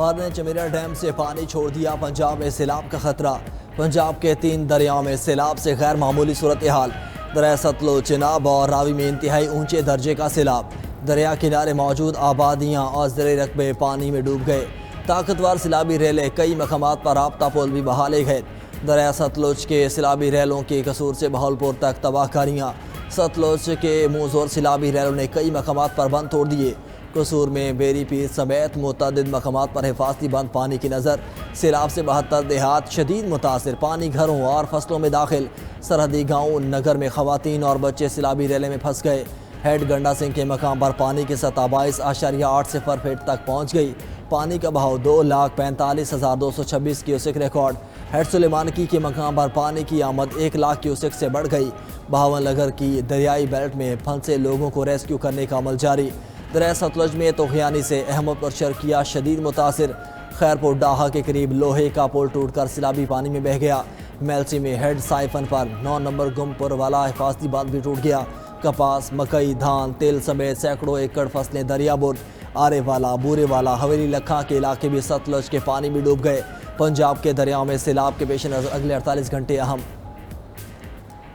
भारत ने चमेरा डैम से पानी छोड़ दिया। पंजाब में सैलाब का खतरा। पंजाब के 3 दरियाओं में सैलाब से गैर मामूली सूरत हाल। दरिया सतलुज, चिनाब और रावी में इंतहाई ऊंचे दर्जे का सैलाब। दरिया किनारे मौजूद आबादियाँ और ज़र रकबे पानी में डूब गए। ताकतवर सैलाबी रेलें कई मकामात पर राब्ता पुल भी बहा ले गए। दरिया सतलुज के सैलाबी रेलों के कसूर से बहावलपुर तक तबाहकारियाँ। सतलुज के मुँहज़ोर सैलाबी रेलों ने कई मकामात पर बंद तोड़ दिए। कसूर में बेरी पीर समेत मुतअद्दिद मकामात पर हिफाजती बंद पानी की नज़र। सैलाब से 72 देहात शदीद मुतासिर। पानी घरों और फसलों में दाखिल। सरहदी गाँव नगर में खवातीन और बच्चे सैलाबी रेले में फंस गए। हेड गंडा सिंह के मकाम पर पानी की सतह 22.8 फीट तक पहुँच गई। पानी का बहाव 2,45,226 क्यूसेक रिकॉर्ड। हेड सुलेमानकी के मकाम पर पानी की आमद 1 लाख क्यूसेक से बढ़ गई। बहावन नगर की दरियाई बेल्ट में फंसे लोगों को रेस्क्यू करने का अमल जारी। दरिया सतलुज में तोहियानी से अहमदपुर शर्किया शदीद मुतासिर। खैरपुर डाहा के करीब लोहे का पुल टूटकर सैलाबी पानी में बह गया। मेलसी में हेड साइफन पर 9 नंबर गुमपुर वाला हिफाजती बांध भी टूट गया। कपास, मकई, धान, तेल समेत सैकड़ों एकड़ फसलें दरियाबुर, आरेवाला, बूरेवाला, हवेली लखा के इलाके भी सतलुज के पानी में डूब गए। पंजाब के दरियाओं में सैलाब के पेश नज़र अगले 48 घंटे अहम।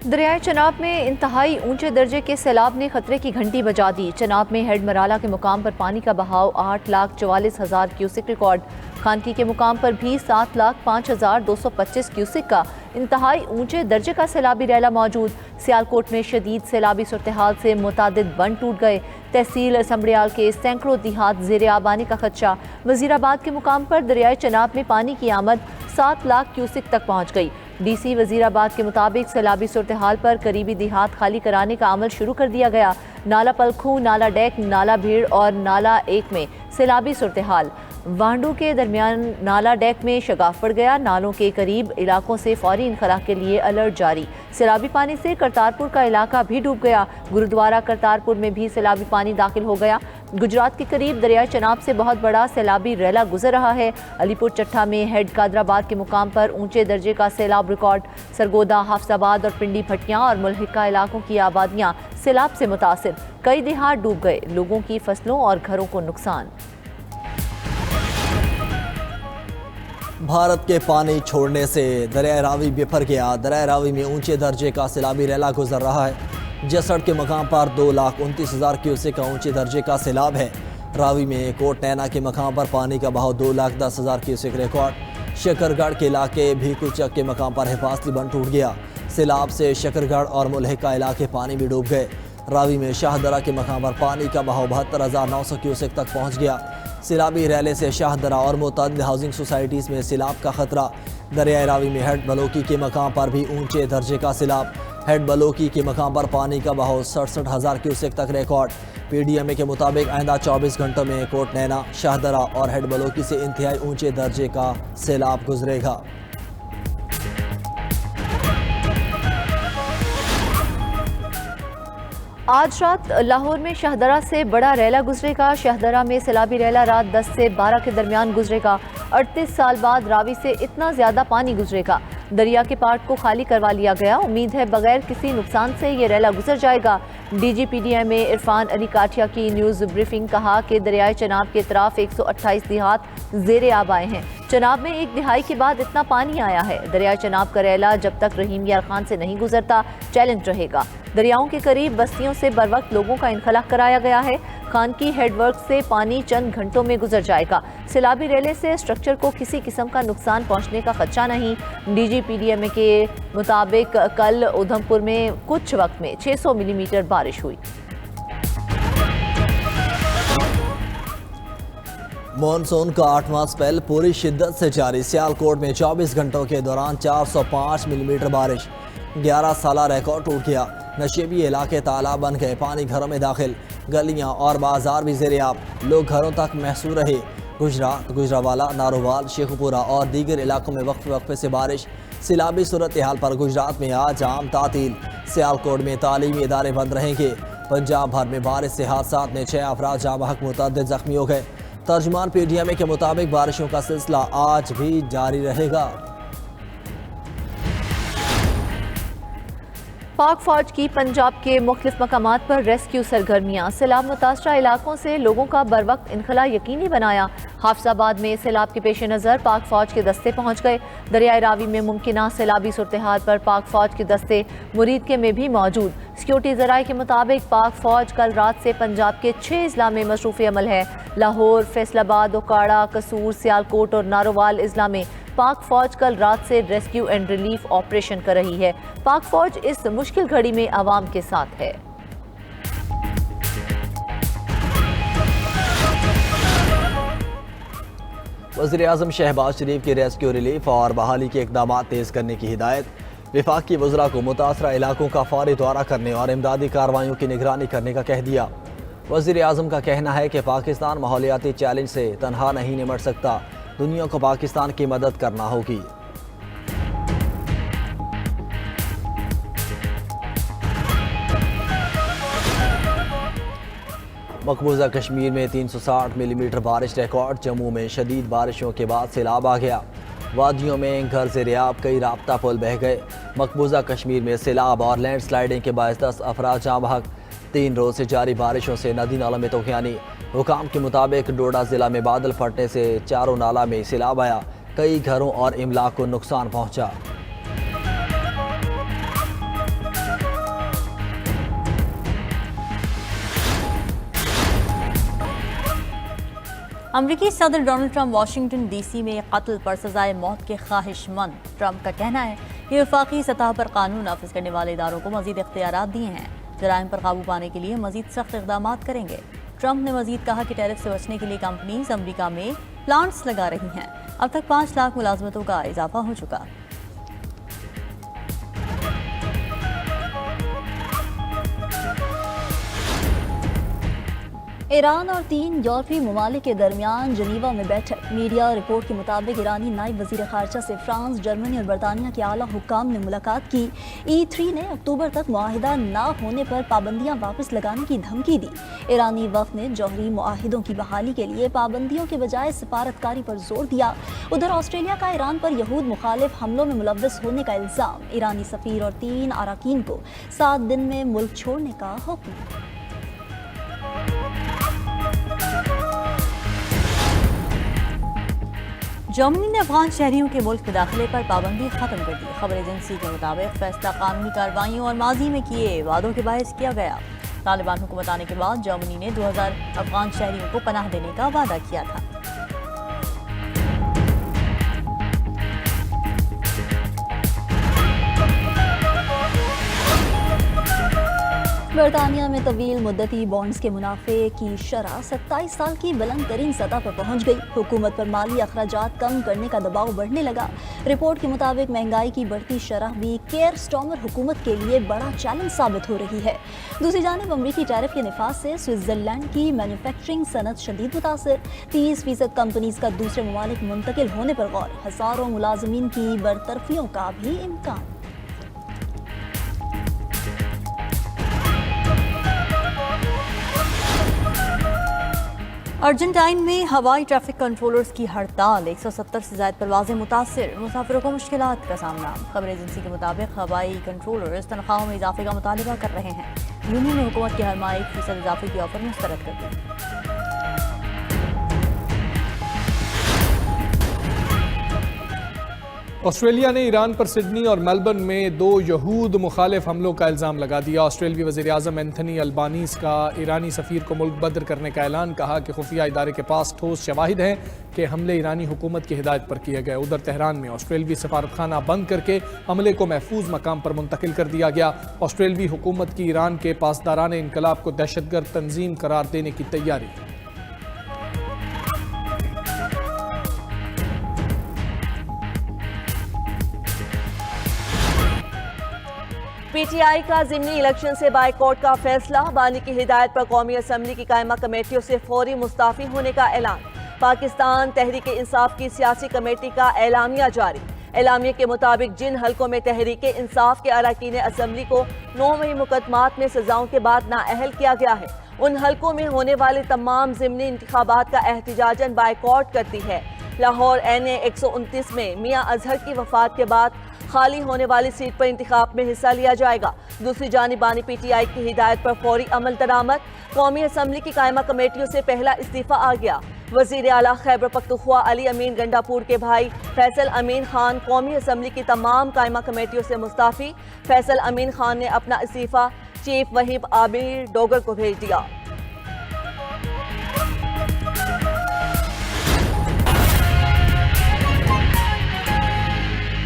दरियाए चनाब में इंतहाई ऊंचे दर्जे के सैलाब ने खतरे की घंटी बजा दी। चनाब में हेड मराला के मुकाम पर पानी का बहाव 8,44,000 क्यूसेक रिकॉर्ड। खानकी के मुकाम पर भी 7,05,225 क्यूसेक का इंतहाई ऊंचे दर्जे का सैलाबी रैला मौजूद। सियालकोट में शदीद सैलाबी सूरत हाल से मुतादिद बंद टूट गए। तहसील संबड़ियाल के सैकड़ों देहात ज़ेरे आबानी का खदशा। वजीराबाद के मुकाम पर दरियाए चनाब में पानी की आमद 7 लाख क्यूसेक तक पहुँच गई। DC वजीराबाद के मुताबिक सैलाबी सूरत हाल पर करीबी देहात खाली कराने का अमल शुरू कर दिया गया। नाला पलखू, नाला डेक, नाला भीड़ और नाला 1 में सैलाबी सूरत हाल। वांडू के दरमियान नाला डेक में शगाफ पड़ गया। नालों के करीब इलाकों से फौरी इनखला के लिए अलर्ट जारी। सैलाबी पानी से करतारपुर का इलाका भी डूब गया। गुरुद्वारा करतारपुर में भी सैलाबी पानी दाखिल हो गया। गुजरात के करीब दरियाए चनाब से बहुत बड़ा सैलाबी रैला गुजर रहा है। अलीपुर चट्टा में हेड कादराबाद के मुकाम पर ऊंचे दर्जे का सैलाब रिकॉर्ड। सरगोदा, हाफजाबाद और पिंडी भटियां और मुल्हिका इलाकों की आबादियां सैलाब से मुतासिर। कई देहात डूब गए। लोगों की फसलों और घरों को नुकसान। भारत के पानी छोड़ने से दरिया रावी बिफर गया। दरिया रावी में ऊंचे दर्जे का सैलाबी रैला गुजर रहा है। जसड़ के मकाम पर 2,29,000 क्यूसेक का ऊंचे दर्जे का सैलाब है। रावी में कोट नैना के मकाम पर पानी का बहाव 2,10,000 क्यूसेक रिकॉर्ड। शकरगढ़ के इलाके भीकुचक के मकाम पर हिफाजती बंद टूट गया। सैलाब से शकरगढ़ और मुल्हिका इलाके पानी में डूब गए। रावी में शाहदरा के मकाम पर पानी का बहाव 72,900 क्यूसेक तक पहुँच गया। सैलाबी रैले से शाहदरा और मुतअद्दिद हाउसिंग सोसाइटीज़ में सैलाब का खतरा। दरिया रावी में हेड बलोकी के मकाम पर भी ऊंचे दर्जे का सैलाब। हेड बलोकी के मकाम पर पानी का बहाव 67,000 क्यूसेक तक रिकॉर्ड। PDMA के मुताबिक आइंदा 24 घंटों में कोट नैना, शाहदरा और हेड बलोकी से इंतहाई ऊंचे दर्जे का सैलाब गुजरेगा। आज रात लाहौर में शाहदरा से बड़ा रैला गुजरेगा। शाहदरा में सैलाबी रैला रात 10 से 12 के दरमियान गुजरेगा। 38 साल बाद रावी से इतना ज़्यादा पानी गुजरेगा। दरिया के पार्ट को खाली करवा लिया गया। उम्मीद है बगैर किसी नुकसान से ये रैला गुजर जाएगा। DG PDMA इरफान अली काठिया की न्यूज़ ब्रीफिंग कहा कि दरियाए चनाब के तरफ 128 देहात ज़ेरे आब आए हैं। चनाब में 1 दिहाई के बाद इतना पानी आया है। दरियाए चनाब का रैला जब तक रहीम यार खान से नहीं गुजरता चैलेंज रहेगा। दरियाओं के करीब बस्तियों से बर वक्त लोगों का इनखला कराया गया है। खान की हेडवर्क से पानी चंद घंटों में गुजर जाएगा। सैलाबी रेले से स्ट्रक्चर को किसी किस्म का नुकसान पहुंचने का खदशा नहीं। DG PDMA के मुताबिक कल उधमपुर में कुछ वक्त में 600 मिलीमीटर बारिश हुई। मानसून का 8वां स्पेल पूरी शिद्दत से जारी। सियालकोट में 24 घंटों के दौरान 405 मिलीमीटर बारिश। 11 साला रिकॉर्ड टूट गया। नशेबी इलाके तालाब बन गए। पानी घरों में दाखिल। गलियां और बाजार भी ज़ेरे-आब। लोग घरों तक महसूर रहे। गुजरात, गुजरावाला, नारोवाल, शेखुपुरा और दीगर इलाकों में वक्फे वक्फे से बारिश। सैलाबी सूरत हाल पर गुजरात में आज आम तातील। सियालकोट में तालीमी इदारे बंद रहेंगे। पंजाब भर में बारिश से हादसात में 6 अफराद जाँ बहक, मुतअद्दिद जख्मी हो गए। तर्जुमान PDMA के मुताबिक बारिशों का सिलसिला आज भी जारी रहेगा। पाक फौज की पंजाब के मुख्तलिफ मकामात पर रेस्क्यू सरगर्मियाँ। सैलाब मुतासरा इलाकों से लोगों का बर वक्त इनखला यकीनी बनाया। हाफिजाबाद में सैलाब के पेश नज़र पाक फौज के दस्ते पहुँच गए। दरियाए रावी में मुमकिन सैलाबी सूरत हाल पर पाक फौज के दस्ते मुरीदके में भी मौजूद। सिक्योरिटी ज़राए के मुताबिक पाक फौज कल रात से पंजाब के 6 अजला में मसरूफ़ अमल है। लाहौर, फैसलाबाद, ओकाड़ा, कसूर, सियालकोट और नारोवाल अजला में पाक फौज कल रात से रेस्क्यू एंड रिलीफ ऑपरेशन कर रही है। पाक फौज इस मुश्किल घड़ी में आवाम के साथ है। वज़ीर-ए-आज़म शहबाज शरीफ की रेस्क्यू रिलीफ और बहाली के इक़दाम तेज़ करने की हिदायत। विफाक़ी वज़रा को मुतासरा इलाकों का फौरी दौरा करने और इमदादी कार्रवाइयों की निगरानी करने का कह दिया। वज़ीर-ए-आज़म का कहना है कि पाकिस्तान माहौलियाती चैलेंज से तनहा नहीं निमट सकता, दुनिया को पाकिस्तान की मदद करना होगी। मकबूजा कश्मीर में 360 मिलीमीटर बारिश रिकॉर्ड। जम्मू में शदीद बारिशों के बाद सैलाब आ गया। वादियों में घर से रियाब कई राब्ता पुल बह गए। मकबूजा कश्मीर में सैलाब और लैंड स्लाइडिंग के बायस 10 अफराद जाँ बहक। 3 रोज से जारी बारिशों से नदी नालों में तूफ़ानी। हुकाम के मुताबिक डोडा ज़िला में बादल फटने से चारों नाला में सैलाब आया। कई घरों और इमलाक को नुकसान पहुँचा। अमरीकी सदर डोनाल्ड ट्रंप वाशिंगटन डीसी में कत्ल पर सजाए मौत के ख्वाहिशमंद। ट्रंप का कहना है कि वफाकी सतह पर कानून नाफिज करने वाले इदारों को मजीद इख्तियारात दिए हैं। जराइम पर काबू पाने के लिए मजीद सख्त इक़दाम करेंगे। ट्रंप ने मजीद कहा कि टैरिफ से बचने के लिए कंपनीज अमरीका में प्लांट्स लगा रही हैं। अब तक 5 लाख मुलाजमतों का इजाफा हो चुका। ईरान और 3 यूरोपीय ममालिक के दरमियान जनीवा में बैठक। मीडिया रिपोर्ट के मुताबिक ईरानी नायब वजीर खारजा से फ्रांस, जर्मनी और बरतानिया के आला हुक्काम ने मुलाकात की। E3 ने अक्टूबर तक मुआहिदा ना होने पर पाबंदियां वापस लगाने की धमकी दी। ईरानी वफ़द ने जौहरी मुआहिदों की बहाली के लिए पाबंदियों के बजाय सिफारतकारी पर जोर दिया। उधर ऑस्ट्रेलिया का ईरान पर यहूद मुखालिफ हमलों में मुलव्वस होने का इल्ज़ाम। ईरानी सफ़ीर और 3 अराकीन को 7 दिन में मुल्क छोड़ने का हुक्म। जर्मनी ने अफगान शहरियों के मुल्क में दाखिले पर पाबंदी खत्म कर दी। खबर एजेंसी के मुताबिक फैसला कानूनी कार्रवाइयों और माजी में किए वादों के बायस किया गया। तालिबान हुकूमत आने के बाद जर्मनी ने 2000 अफगान शहरियों को पनाह देने का वादा किया था। बरतानिया में तवील मुद्दती बॉन्ड्स के मुनाफे की शरह 27 साल की बुलंद तरीन सतह पर पहुंच गई। हुकूमत पर माली अखराजात कम करने का दबाव बढ़ने लगा। रिपोर्ट के मुताबिक महंगाई की बढ़ती शरह भी केयर स्टॉर्मर हुकूमत के लिए बड़ा चैलेंज साबित हो रही है। दूसरी जानिब अमरीकी टैरिफ के निफाज से स्विट्जरलैंड की मैन्युफैक्चरिंग सनत शदीद मुतासर। 30% कंपनीज का दूसरे ममालिक मुंतकिल होने पर गौर। हजारों मुलाजमीन की बरतरफियों का भी इम्कान। अर्जेंटाइन में हवाई ट्रैफिक कंट्रोलर्स की हड़ताल। 170 से ज्यादा परवाजें मुतासिर। मुसाफिरों को मुश्किलात का सामना। खबर एजेंसी के मुताबिक हवाई कंट्रोलर्स तनख्वाहों में इजाफे का मुतालबा कर रहे हैं। यूनियन ने हुकूमत की हर माह 1% इजाफे की ऑफर मुस्तरद कर दी। ऑस्ट्रेलिया ने ईरान पर सिडनी और मेलबर्न में 2 यहूद मुखालिफ हमलों का इल्ज़ाम लगा दिया। ऑस्ट्रेलियाई वज़ीर-ए-आज़म एंथनी अल्बानीज़ का ईरानी सफ़ीर को मुल्क बदर करने का ऐलान। कहा कि खुफिया इदारे के पास ठोस शवाहिद हैं कि हमले ईरानी हुकूमत की हिदायत पर किए गए। उधर तेहरान में ऑस्ट्रेलवी सफारतखाना बंद करके हमले को महफूज मकाम पर मुंतकिल कर दिया गया। ऑस्ट्रेलवी हुकूमत की ईरान के पासदारान इनकलाब को दहशतगर्द तंजीम करार देने की तैयारी। पीटीआई का ज़िमनी इलेक्शन से बाइकआउट का फैसला। बानी की हिदायत पर कौमी असम्बली की कायमा कमेटियों से फौरी मुस्ताफी होने का ऐलान। पाकिस्तान तहरीक इंसाफ की सियासी कमेटी का एलामिया जारी। एलामिया के मुताबिक जिन हल्कों में तहरीक इंसाफ के अरकान असम्बली को 9 मुकदमात में सजाओं के बाद नाअहल किया गया है, उन हल्कों में होने वाले तमाम ज़िमनी इंतखाबात का एहतिजाजन बाइकआउट करती है। लाहौर NA 129 में मियां अजहर की वफात के बाद खाली होने वाली सीट पर इंतखाब में हिस्सा लिया जाएगा। दूसरी जानिब बानी PTI की हिदायत पर फौरी अमल दरामद। कौमी असम्बली की कायमा कमेटियों से पहला इस्तीफा आ गया। वजीर आला खैबर पख्तूनख्वा अली अमीन गंडापुर के भाई फैसल अमीन खान कौमी असम्बली की तमाम कायमा कमेटियों से मुस्ताफ़ी। फैसल अमीन खान ने अपना इस्तीफ़ा चीफ वहीब आमिर डोगर को भेज दिया।